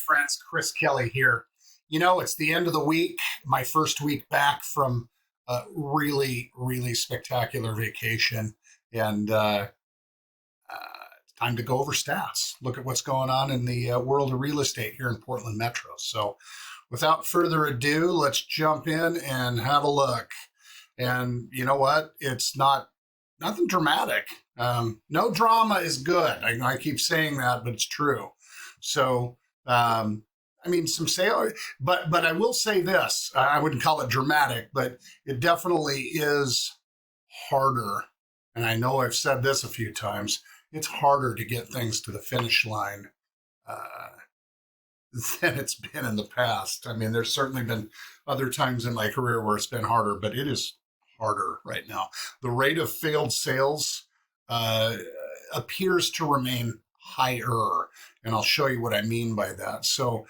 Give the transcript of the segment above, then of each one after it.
friends. Chris Kelly here. You know, it's the end of the week, my first week back from a really, really spectacular vacation. And it's time to go over stats, look at what's going on in the world of real estate here in Portland Metro. So without further ado, let's jump in and have a look. And you know what? It's nothing dramatic. No drama is good. I keep saying that, but it's true. So, I mean, some sale, but I will say this: I wouldn't call it dramatic, but it definitely is harder. And I know I've said this a few times. It's harder to get things to the finish line than it's been in the past. I mean, there's certainly been other times in my career where it's been harder, but it is harder right now. The rate of failed sales appears to remain higher, and I'll show you what I mean by that. So,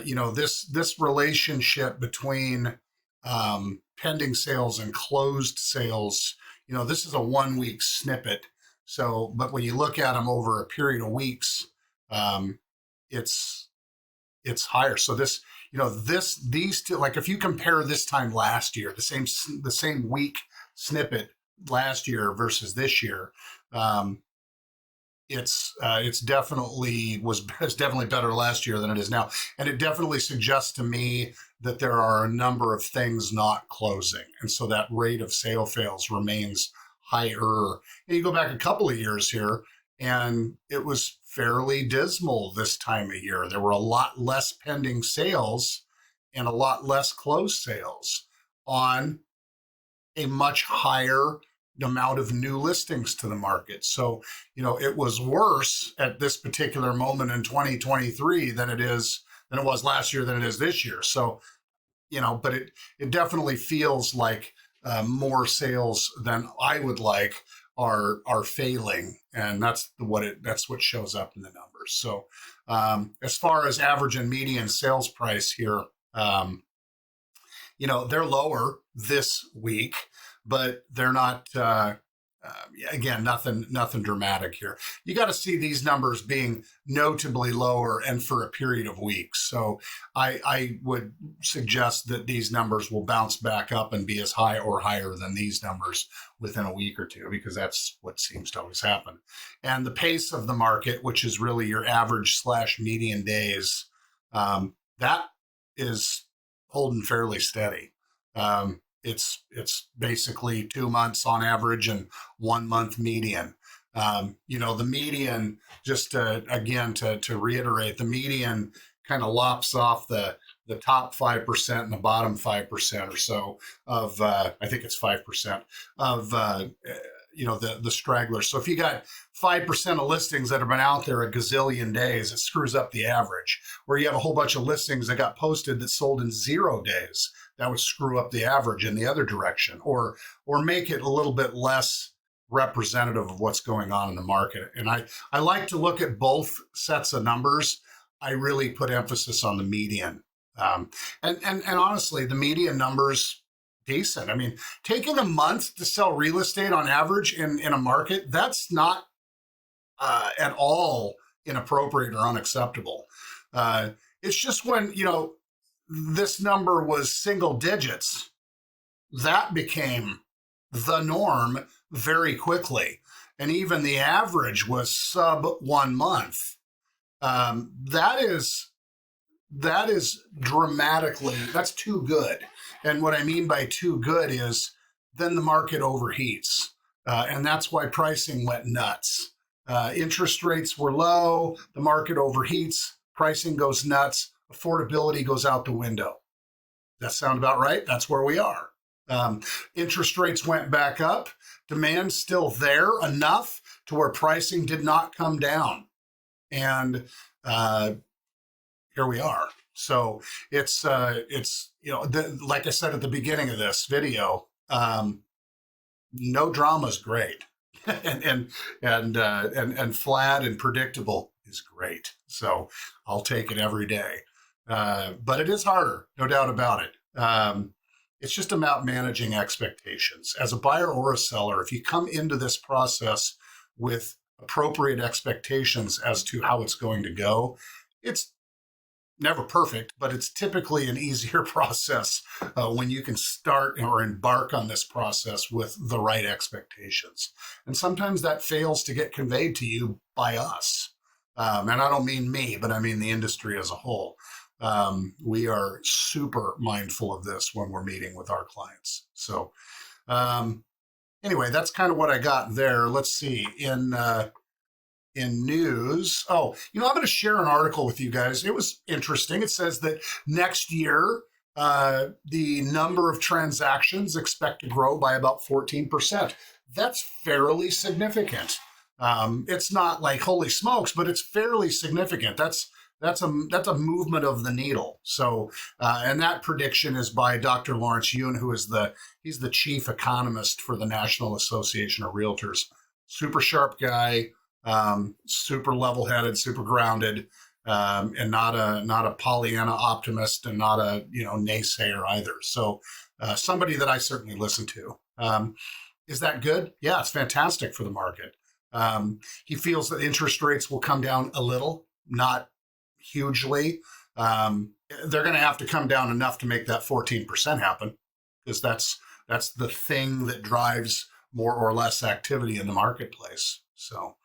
you know, this relationship between pending sales and closed sales, you know, this is a 1 week snippet. So, but when you look at them over a period of weeks, it's higher. So this, you know, these two, like if you compare this time last year, the same week snippet last year versus this year, it's definitely better last year than it is now, and it definitely suggests to me that there are a number of things not closing, and so that rate of sale fails remains higher. And you go back a couple of years here, and it was fairly dismal this time of year. There were a lot less pending sales and a lot less closed sales on a much higher amount of new listings to the market. So, you know, it was worse at this particular moment in 2023 than it was last year, than it is this year. So, you know, but it definitely feels like more sales than I would like are failing, and that's what shows up in the numbers. So, as far as average and median sales price here, you know, they're lower this week, but they're not, again, nothing dramatic here. You got to see these numbers being notably lower and for a period of weeks. So I would suggest that these numbers will bounce back up and be as high or higher than these numbers within a week or two, because that's what seems to always happen. And the pace of the market, which is really your average / median days, that is holding fairly steady. It's basically 2 months on average and 1 month median. You know, the median, just to reiterate, the median kind of lops off the top 5% and the bottom 5% or so of, I think it's 5% of, you know, the stragglers. So if you got 5% of listings that have been out there a gazillion days, it screws up the average. Where you have a whole bunch of listings that got posted that sold in 0 days, that would screw up the average in the other direction, or make it a little bit less representative of what's going on in the market. And I like to look at both sets of numbers. I really put emphasis on the median. And honestly, the median numbers, decent. I mean, taking a month to sell real estate on average in a market, that's not at all inappropriate or unacceptable. It's just when, you know, this number was single digits, that became the norm very quickly. And even the average was sub 1 month. That is dramatically, that's too good. And what I mean by too good is then the market overheats. And that's why pricing went nuts. Interest rates were low, the market overheats, pricing goes nuts, affordability goes out the window. That sound about right? That's where we are. Interest rates went back up. Demand's still there enough to where pricing did not come down. And here we are. So it's you know, like I said at the beginning of this video, no drama is great, and flat and predictable is great. So I'll take it every day. But it is harder, no doubt about it. It's just about managing expectations. As a buyer or a seller, if you come into this process with appropriate expectations as to how it's going to go, it's never perfect, but it's typically an easier process when you can start or embark on this process with the right expectations. And sometimes that fails to get conveyed to you by us. And I don't mean me, but I mean the industry as a whole. We are super mindful of this when we're meeting with our clients. So anyway, that's kind of what I got there. Let's see. In news, I'm going to share an article with you guys. It was interesting. It says that next year, the number of transactions expect to grow by about 14%. That's fairly significant. It's not like holy smokes, but it's fairly significant. That's a movement of the needle. So, and that prediction is by Dr. Lawrence Yun, who is he's the chief economist for the National Association of Realtors. Super sharp guy, super level-headed, super grounded, and not a Pollyanna optimist, and not a naysayer either. So, somebody that I certainly listen to. Is that good? Yeah, it's fantastic for the market. He feels that interest rates will come down a little, not hugely. They're going to have to come down enough to make that 14% happen, because that's the thing that drives more or less activity in the marketplace. So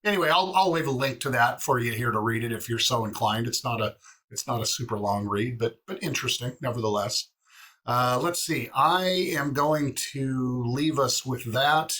anyway, I'll leave a link to that for you here to read it if you're so inclined. It's not a super long read, but interesting nevertheless. Let's see. I am going to leave us with that,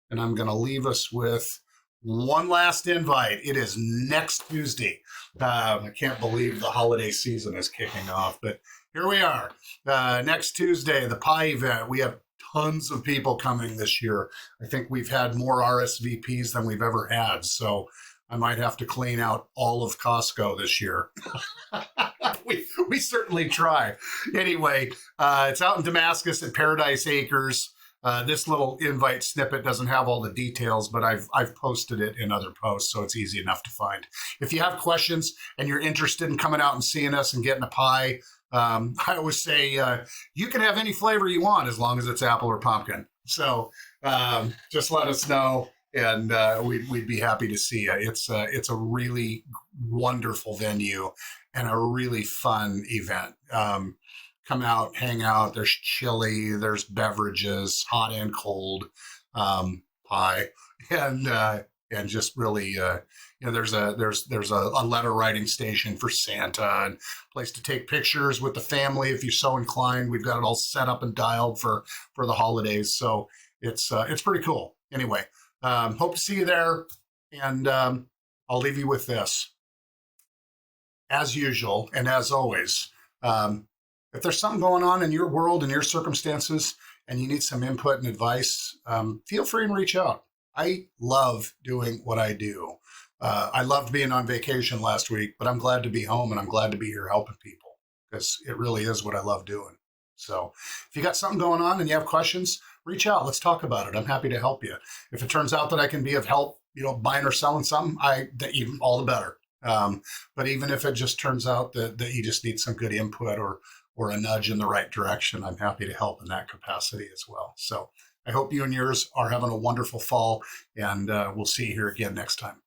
and I'm going to leave us with one last invite. It is next Tuesday. I can't believe the holiday season is kicking off, but here we are. Next Tuesday, the pie event. We have tons of people coming this year. I think we've had more RSVPs than we've ever had, so I might have to clean out all of Costco this year. we certainly try. Anyway, it's out in Damascus at Paradise Acres. This little invite snippet doesn't have all the details, but I've posted it in other posts, so it's easy enough to find. If you have questions and you're interested in coming out and seeing us and getting a pie, I always say you can have any flavor you want as long as it's apple or pumpkin. So just let us know, and we'd be happy to see you. It's a really wonderful venue and a really fun event. Come out, hang out. There's chili, there's beverages, hot and cold, pie, and just really, there's a letter writing station for Santa, and place to take pictures with the family if you're so inclined. We've got it all set up and dialed for the holidays, so it's pretty cool. Anyway, hope to see you there, and I'll leave you with this. As usual, and as always, if there's something going on in your world and your circumstances and you need some input and advice, feel free and reach out. I love doing what I do. I loved being on vacation last week, but I'm glad to be home, and I'm glad to be here helping people, because it really is what I love doing. So if you got something going on and you have questions, reach out. Let's talk about it. I'm happy to help you. If it turns out that I can be of help, buying or selling something, even all the better. But even if it just turns out that you just need some good input or a nudge in the right direction, I'm happy to help in that capacity as well. So I hope you and yours are having a wonderful fall, and we'll see you here again next time.